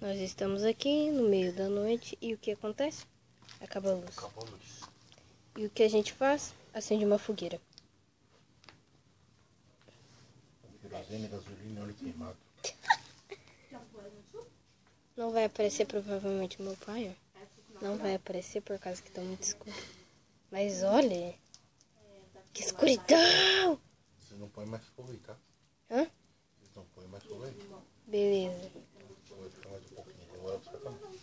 Nós estamos aqui no meio da noite e o que acontece? Acaba a luz. Acabou a luz. E o que a gente faz? Acende uma fogueira. Querosene, gasolina, óleo queimado. Não vai aparecer provavelmente o meu pai, ó. Não vai aparecer por causa que tá muito escuro. Mas olha, que escuridão! Vocês não põem mais fogo aí, tá? Hã? Vocês não põem mais fogo aí. Beleza. Vou ficar mais um pouquinho. Demora pra você também.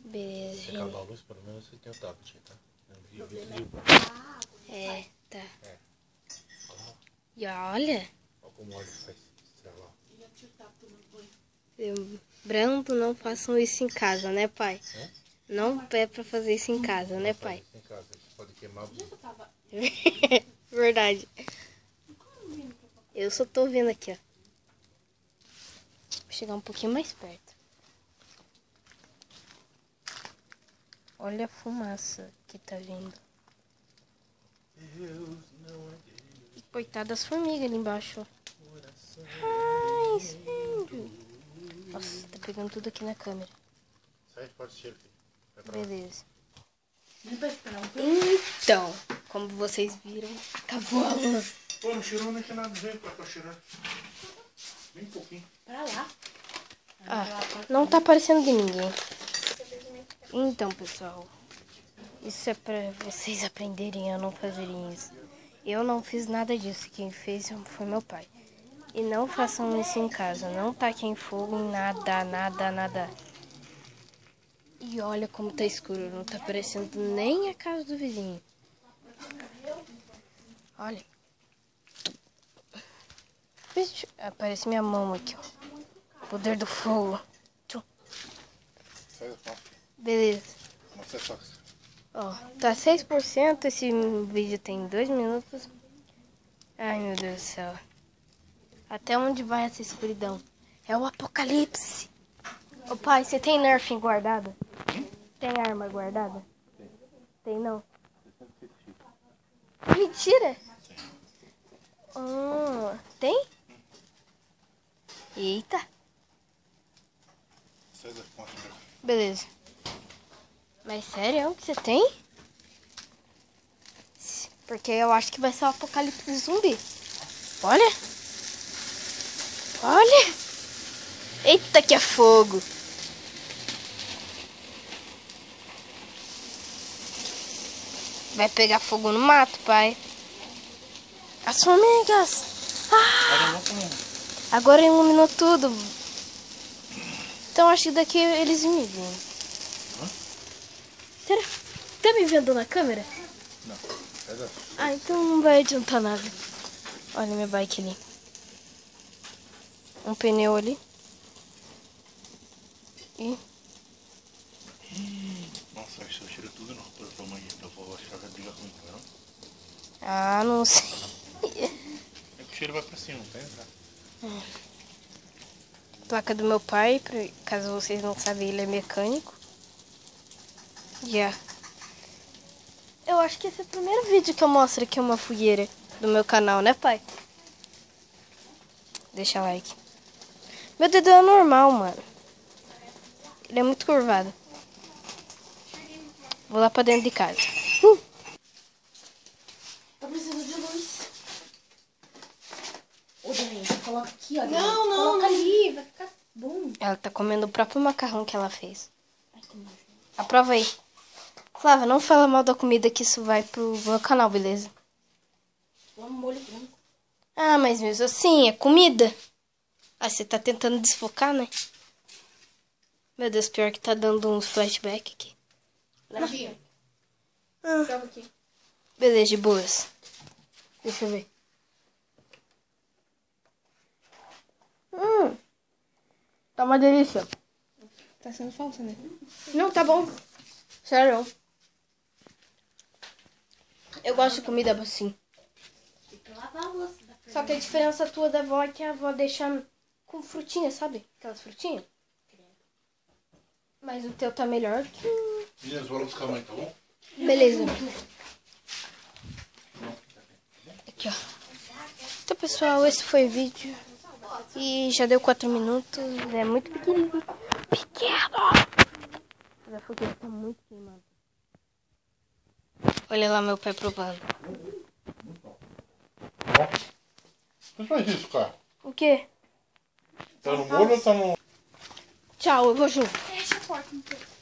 Beleza, Se gente. acabar a luz, pelo menos você tem o tablet aí, tá? Não vi vídeo. É, tá. É. E olha, Olha como o óleo faz estralar. lembrando, não façam isso em casa, né, pai? É? Não é pra fazer isso em casa, né, pai? Faz isso em casa. Você pode queimar a luz. Verdade. Eu só tô vendo aqui, ó. Vou chegar um pouquinho mais perto. Olha a fumaça que tá vindo. Deus não é E coitada das formigas ali embaixo, ó. Ai, incêndio. Nossa, tá pegando tudo aqui na câmera. Sai fora desse cheiro, filho. Vai pra lá. Beleza. Então, como vocês viram, acabou a luz. Pô, não cheirou nem que nada. Vem pra cá cheirar. Bem pouquinho. Pra lá. Ah, não tá aparecendo de ninguém. Então, pessoal, isso é pra vocês aprenderem a não fazerem isso. Eu não fiz nada disso. Quem fez foi meu pai. E não façam isso em casa. Não taquem fogo em nada, nada, nada. E olha como tá escuro. Não tá aparecendo nem a casa do vizinho. Olha. Vixe, aparece minha mão aqui, ó. Poder do fogo. Tchum. Sai da foto. Beleza. Mostra a foto. Ó, tá 6%. Esse vídeo tem 2 minutos. Ai, meu Deus do céu. Até onde vai essa escuridão? É o apocalipse. Ô pai, você tem Nerf guardada? Tem arma guardada? Tem não? Mentira! Tem? Eita. Sai da foto. Beleza. Mas sério que você tem? Porque eu acho que vai ser o apocalipse zumbi. Olha. Olha. Eita, que é fogo. Vai pegar fogo no mato, pai. As formigas. Ah, agora iluminou tudo. Então acho que daqui eles me veem. Será? Tá me vendo na câmera? Não. Sai da. Ah, então não vai adiantar nada. Olha minha bike ali. Um pneu ali. E... Nossa, acho que eu tiro tudo não. Pra tua mãe. Eu vou achar que vai brigar comigo, não? Ah, não sei. É que o cheiro vai pra cima, não tem nada. Placa do meu pai, caso vocês não sabem, ele é mecânico. Eu acho que esse é o primeiro vídeo que eu mostro aqui uma fogueira do meu canal, né, pai? Deixa like. Meu dedo é normal, mano. Ele é muito curvado. Vou lá pra dentro de casa. Tô precisando de luz. Ô, Dani, coloca aqui, ó. Não, não. Coloca ali, vai ficar bom. Ela tá comendo o próprio macarrão que ela fez. Ai, que nojo. Aprova aí. Flávia, não fala mal da comida que isso vai pro meu canal, beleza? Um molho branco. Ah, mas mesmo assim, é comida. Ah, você tá tentando desfocar, né? Meu Deus, pior que tá dando uns flashback aqui. Latinha. Joga aqui. Beleza, de boas. Deixa eu ver. Tá uma delícia. Tá sendo falsa, né? Não, tá bom. Sério. Eu gosto de comida assim. Tem que lavar a louça. Só que a diferença tua da avó é que a avó deixa com frutinha, sabe? Aquelas frutinhas. Mas o teu tá melhor que o... Meninas, vou lá buscar a mãe, tá bom? Beleza. Aqui, ó. Então, pessoal, esse foi o vídeo. E já deu 4 minutos. É muito pequenininho. pequeno. Mas a fogueira tá muito queimada. Olha lá meu pé provando. O que faz isso, cara? O quê? Tá no molho ou tá no... Tchau, eu vou junto. Fecha a porta um pouco.